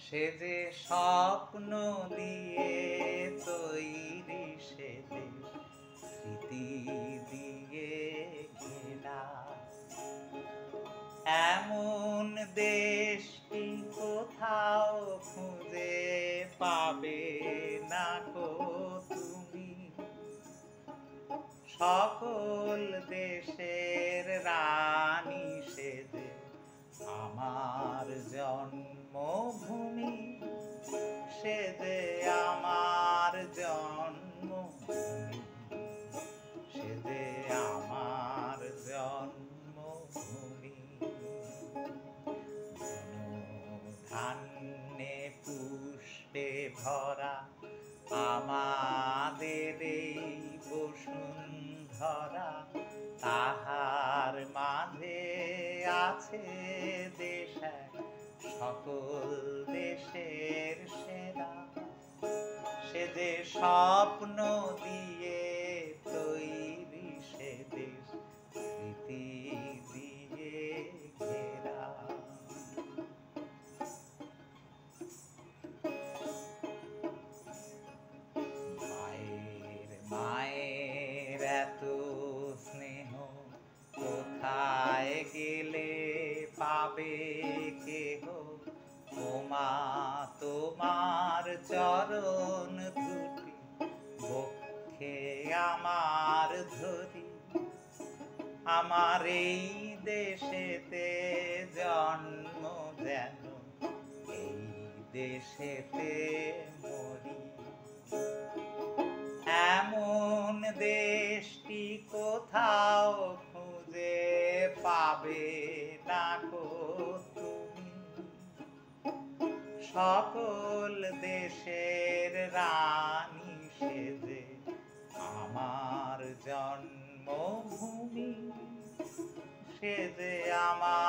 সে যে স্বপ্ন দিয়ে তৈরি, সে যে স্মৃতি দিয়ে ঘেরা, এমন দেশটি কোথাও খুঁজে পাবে না গো তুমি। সকল দেশের রানী সে যে আমার জন্মভূমি, সে যে আমার জন্মভূমি, সে যে আমার জন্মভূমি। ধান্যে পুষ্পে ভরা আমাদের এই বসুন্ধরা, তাহার মাঝে আছে দেশ এক সকল দেশের সেরা। সে যে স্বপ্ন দিয়ে তৈরি, সে দেশ স্মৃতি দিয়ে ঘেরা। মায়ের এত স্নেহ কোথায় গেলে পাবে কেহ, ওমা তোমার চরণ দুটি বক্ষে আমার ধরি। আমার এই দেশেতে জন্ম যেন এই দেশেতে মরি, এমন দেশটি কোথাও খুঁজে পাবে না গো তুমি। সকল দেশের রানী সে যে আমার জন্মভূমি, সে যে আমার